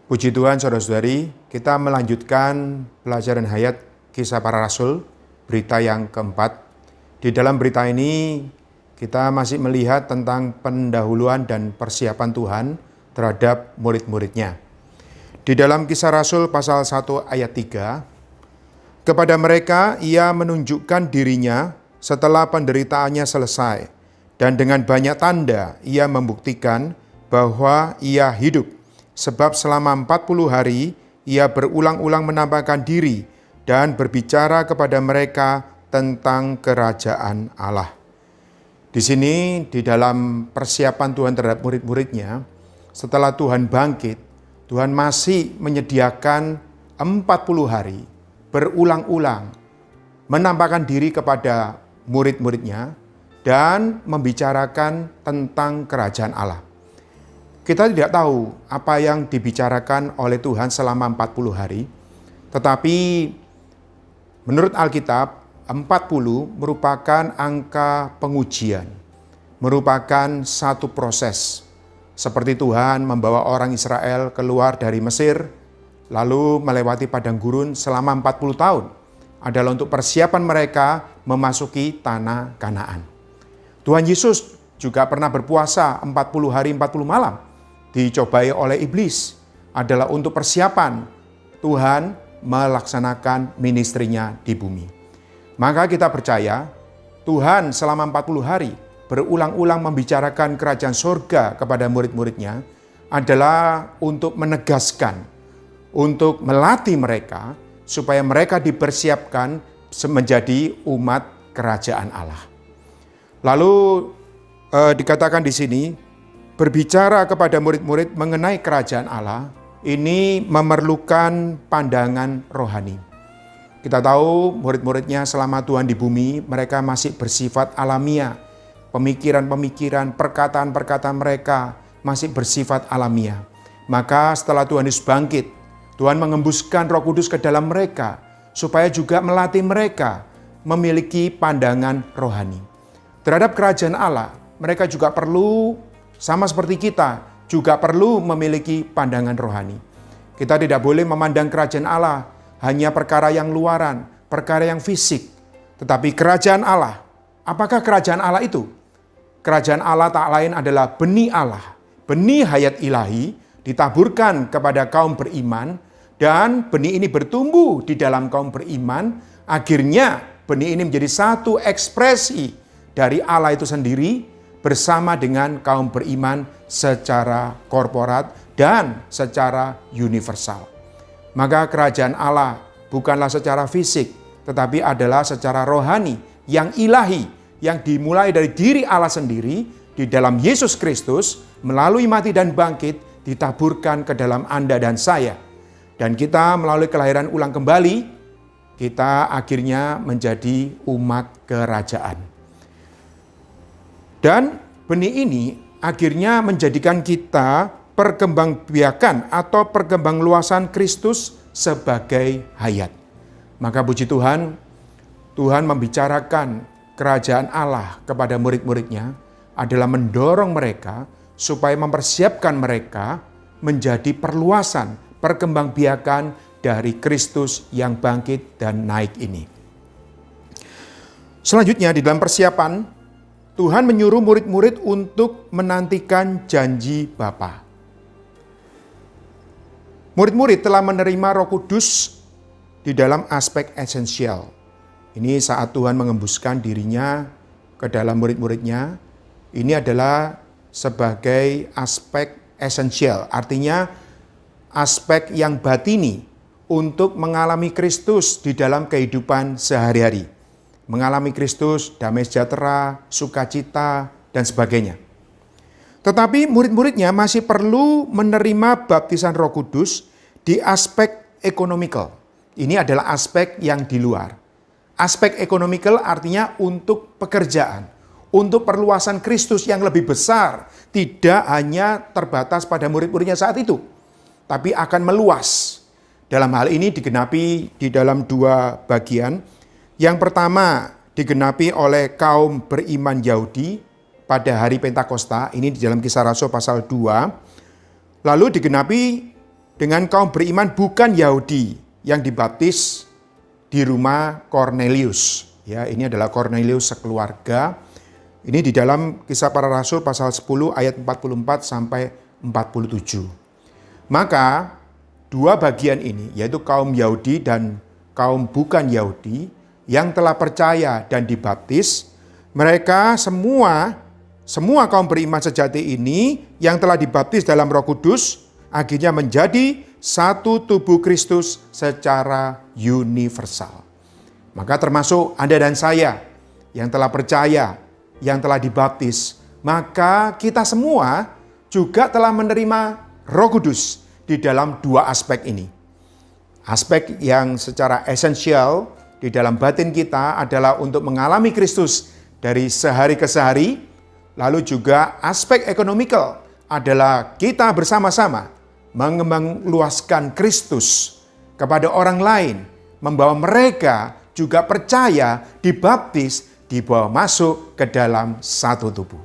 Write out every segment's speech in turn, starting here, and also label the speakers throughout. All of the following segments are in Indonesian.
Speaker 1: Puji Tuhan saudara-saudari, kita melanjutkan pelajaran hayat Kisah Para Rasul, berita yang keempat. Di dalam berita ini kita masih melihat tentang pendahuluan dan persiapan Tuhan terhadap murid-muridnya. Di dalam Kisah Rasul pasal 1 ayat 3, kepada mereka ia menunjukkan dirinya setelah penderitaannya selesai, dan dengan banyak tanda ia membuktikan bahwa ia hidup. Sebab selama 40 hari ia berulang-ulang menampakkan diri dan berbicara kepada mereka tentang kerajaan Allah. Di sini di dalam persiapan Tuhan terhadap murid-muridnya, setelah Tuhan bangkit, Tuhan masih menyediakan 40 hari berulang-ulang menampakkan diri kepada murid-muridnya dan membicarakan tentang kerajaan Allah. Kita tidak tahu apa yang dibicarakan oleh Tuhan selama 40 hari, tetapi menurut Alkitab, 40 merupakan angka pengujian, merupakan satu proses. Seperti Tuhan membawa orang Israel keluar dari Mesir, lalu melewati padang gurun selama 40 tahun, adalah untuk persiapan mereka memasuki tanah Kanaan. Tuhan Yesus juga pernah berpuasa 40 hari 40 malam, dicobai oleh iblis, adalah untuk persiapan Tuhan melaksanakan ministrinya di bumi. Maka kita percaya Tuhan selama 40 hari berulang-ulang membicarakan kerajaan surga kepada murid-muridnya adalah untuk menegaskan, untuk melatih mereka supaya mereka dipersiapkan menjadi umat kerajaan Allah. Lalu dikatakan di sini, berbicara kepada murid-murid mengenai kerajaan Allah, ini memerlukan pandangan rohani. Kita tahu murid-muridnya selama Tuhan di bumi, mereka masih bersifat alamiah. Pemikiran-pemikiran, perkataan-perkataan mereka masih bersifat alamiah. Maka setelah Tuhan Yesus bangkit, Tuhan mengembuskan Roh Kudus ke dalam mereka, supaya juga melatih mereka memiliki pandangan rohani. Terhadap kerajaan Allah, mereka juga perlu, sama seperti kita, juga perlu memiliki pandangan rohani. Kita tidak boleh memandang kerajaan Allah hanya perkara yang luaran, perkara yang fisik. Tetapi kerajaan Allah, apakah kerajaan Allah itu? Kerajaan Allah tak lain adalah benih Allah, benih hayat ilahi ditaburkan kepada kaum beriman, dan benih ini bertumbuh di dalam kaum beriman. Akhirnya benih ini menjadi satu ekspresi dari Allah itu sendiri, bersama dengan kaum beriman secara korporat dan secara universal. Maka kerajaan Allah bukanlah secara fisik, tetapi adalah secara rohani yang ilahi, yang dimulai dari diri Allah sendiri di dalam Yesus Kristus, melalui mati dan bangkit ditaburkan ke dalam Anda dan saya. Dan kita melalui kelahiran ulang kembali, kita akhirnya menjadi umat kerajaan. Dan benih ini akhirnya menjadikan kita perkembangbiakan atau perkembangluasan Kristus sebagai hayat. Maka puji Tuhan, Tuhan membicarakan kerajaan Allah kepada murid-muridnya adalah mendorong mereka supaya mempersiapkan mereka menjadi perluasan, perkembangbiakan dari Kristus yang bangkit dan naik ini. Selanjutnya di dalam persiapan, Tuhan menyuruh murid-murid untuk menantikan janji Bapa. Murid-murid telah menerima Roh Kudus di dalam aspek esensial. Ini saat Tuhan mengembuskan dirinya ke dalam murid-muridnya. Ini adalah sebagai aspek esensial, artinya aspek yang batini untuk mengalami Kristus di dalam kehidupan sehari-hari. Mengalami Kristus, damai sejahtera, sukacita, dan sebagainya. Tetapi murid-muridnya masih perlu menerima baptisan Roh Kudus di aspek ekonomikal. Ini adalah aspek yang di luar. Aspek ekonomikal artinya untuk pekerjaan, untuk perluasan Kristus yang lebih besar, tidak hanya terbatas pada murid-muridnya saat itu, tapi akan meluas. Dalam hal ini digenapi di dalam dua bagian. Yang pertama digenapi oleh kaum beriman Yahudi pada hari Pentakosta, ini di dalam Kisah Rasul pasal 2. Lalu digenapi dengan kaum beriman bukan Yahudi yang dibaptis di rumah Kornelius. Ya, ini adalah Kornelius sekeluarga. Ini di dalam Kisah Para Rasul pasal 10 ayat 44 sampai 47. Maka dua bagian ini, yaitu kaum Yahudi dan kaum bukan Yahudi yang telah percaya dan dibaptis, mereka semua kaum beriman sejati ini yang telah dibaptis dalam Roh Kudus akhirnya menjadi satu tubuh Kristus secara universal. Maka termasuk Anda dan saya yang telah percaya, yang telah dibaptis, maka kita semua juga telah menerima Roh Kudus di dalam dua aspek ini. Aspek yang secara esensial di dalam batin kita adalah untuk mengalami Kristus dari sehari ke sehari, lalu juga aspek ekonomikal adalah kita bersama-sama mengembangluaskan Kristus kepada orang lain, membawa mereka juga percaya, dibaptis, dibawa masuk ke dalam satu tubuh.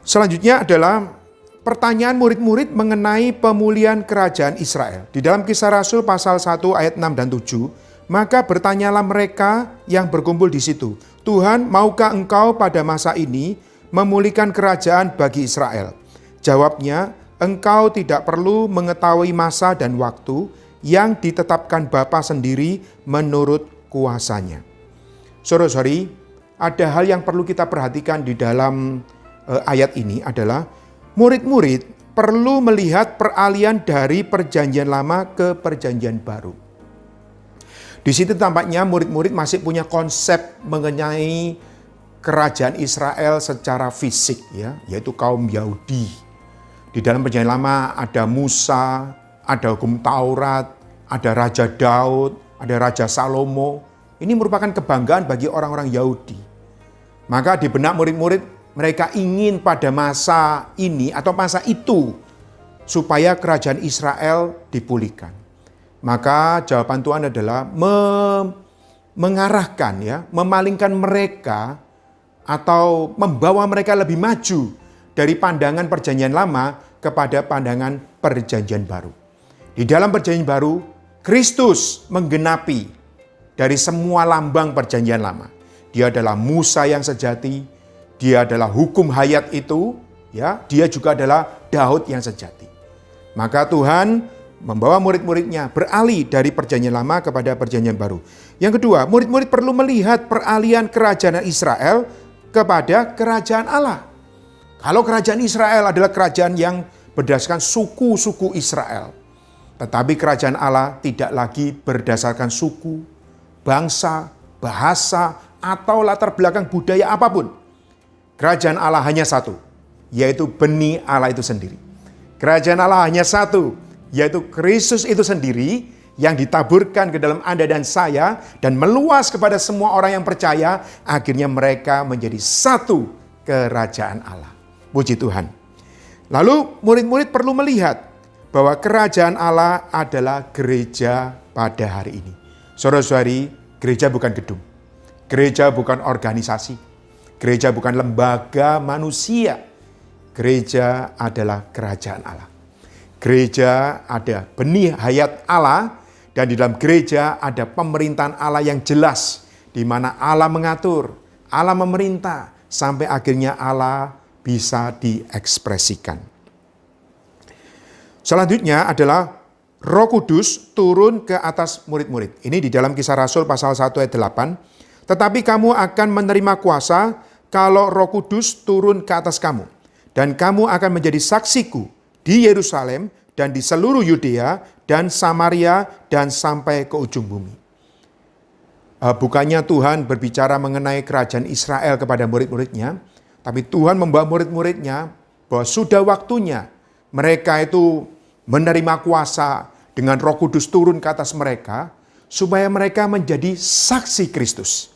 Speaker 1: Selanjutnya adalah pertanyaan murid-murid mengenai pemulihan kerajaan Israel. Di dalam Kisah Rasul pasal 1 ayat 6 dan 7, maka bertanyalah mereka yang berkumpul di situ, Tuhan, maukah engkau pada masa ini memulihkan kerajaan bagi Israel? Jawabnya, engkau tidak perlu mengetahui masa dan waktu yang ditetapkan Bapa sendiri menurut kuasanya. Saudara-saudari, ada hal yang perlu kita perhatikan di dalam ayat ini adalah murid-murid perlu melihat peralihan dari perjanjian lama ke perjanjian baru. Di situ tampaknya murid-murid masih punya konsep mengenai kerajaan Israel secara fisik, ya, yaitu kaum Yahudi. Di dalam perjanjian lama ada Musa, ada hukum Taurat, ada Raja Daud, ada Raja Salomo. Ini merupakan kebanggaan bagi orang-orang Yahudi. Maka di benak murid-murid, mereka ingin pada masa ini atau masa itu supaya kerajaan Israel dipulihkan. Maka jawaban Tuhan adalah mengarahkan, ya, memalingkan mereka atau membawa mereka lebih maju dari pandangan perjanjian lama kepada pandangan perjanjian baru. Di dalam perjanjian baru, Kristus menggenapi dari semua lambang perjanjian lama. Dia adalah Musa yang sejati, dia adalah hukum hayat itu, ya, dia juga adalah Daud yang sejati. Maka Tuhan membawa murid-muridnya beralih dari perjanjian lama kepada perjanjian baru. Yang kedua, murid-murid perlu melihat peralihan kerajaan Israel kepada kerajaan Allah. Kalau kerajaan Israel adalah kerajaan yang berdasarkan suku-suku Israel, tetapi kerajaan Allah tidak lagi berdasarkan suku, bangsa, bahasa, atau latar belakang budaya apapun. Kerajaan Allah hanya satu, yaitu benih Allah itu sendiri. Kerajaan Allah hanya satu, yaitu Kristus itu sendiri yang ditaburkan ke dalam Anda dan saya dan meluas kepada semua orang yang percaya. Akhirnya mereka menjadi satu kerajaan Allah. Puji Tuhan. Lalu murid-murid perlu melihat bahwa kerajaan Allah adalah gereja pada hari ini. Saudara-saudari, gereja bukan gedung. Gereja bukan organisasi. Gereja bukan lembaga manusia. Gereja adalah kerajaan Allah. Gereja ada benih hayat Allah, dan di dalam gereja ada pemerintahan Allah yang jelas, di mana Allah mengatur, Allah memerintah, sampai akhirnya Allah bisa diekspresikan. Selanjutnya adalah Roh Kudus turun ke atas murid-murid. Ini di dalam Kisah Rasul pasal 1 ayat 8. Tetapi kamu akan menerima kuasa kalau Roh Kudus turun ke atas kamu. Dan kamu akan menjadi saksiku di Yerusalem dan di seluruh Yudea dan Samaria dan sampai ke ujung bumi. Bukannya Tuhan berbicara mengenai kerajaan Israel kepada murid-muridnya, tapi Tuhan membawa murid-muridnya bahwa sudah waktunya mereka itu menerima kuasa dengan Roh Kudus turun ke atas mereka, supaya mereka menjadi saksi Kristus.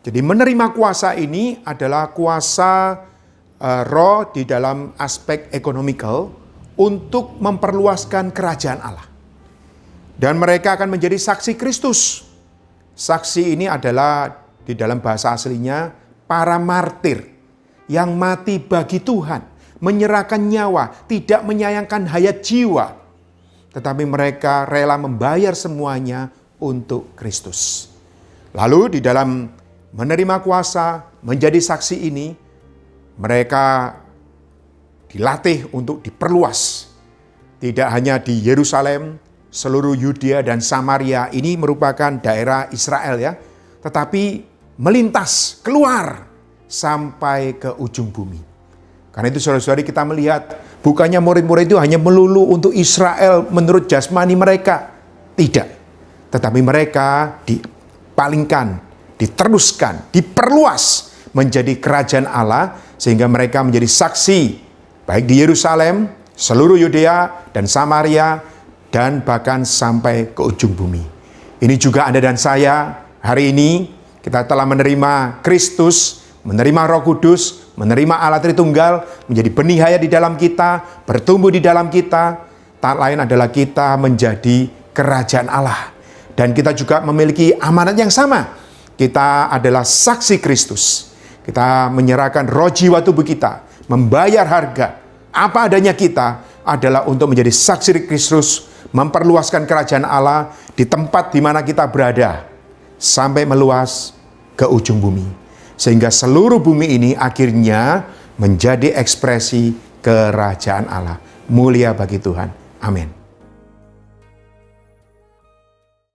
Speaker 1: Jadi menerima kuasa ini adalah kuasa roh di dalam aspek ekonomikal untuk memperluaskan kerajaan Allah. Dan mereka akan menjadi saksi Kristus. Saksi ini adalah di dalam bahasa aslinya para martir yang mati bagi Tuhan, menyerahkan nyawa, tidak menyayangkan hayat jiwa. Tetapi mereka rela membayar semuanya untuk Kristus. Lalu di dalam menerima kuasa, menjadi saksi ini, mereka dilatih untuk diperluas. Tidak hanya di Yerusalem, seluruh Yudea dan Samaria ini merupakan daerah Israel ya. Tetapi melintas, keluar sampai ke ujung bumi. Karena itu saudara-saudari kita melihat, bukannya murid-murid itu hanya melulu untuk Israel menurut jasmani mereka. Tidak. Tetapi mereka dipalingkan, diteruskan, diperluas menjadi kerajaan Allah. Sehingga mereka menjadi saksi, baik di Yerusalem, seluruh Yudea dan Samaria, dan bahkan sampai ke ujung bumi. Ini juga Anda dan saya, hari ini kita telah menerima Kristus, menerima Roh Kudus, menerima Allah Tritunggal, menjadi benih hayat di dalam kita, bertumbuh di dalam kita. Tak lain adalah kita menjadi kerajaan Allah. Dan kita juga memiliki amanat yang sama. Kita adalah saksi Kristus. Kita menyerahkan roh jiwa tubuh kita, membayar harga. Apa adanya kita adalah untuk menjadi saksi Kristus, memperluaskan kerajaan Allah di tempat di mana kita berada, sampai meluas ke ujung bumi. Sehingga seluruh bumi ini akhirnya menjadi ekspresi kerajaan Allah. Mulia bagi Tuhan. Amin.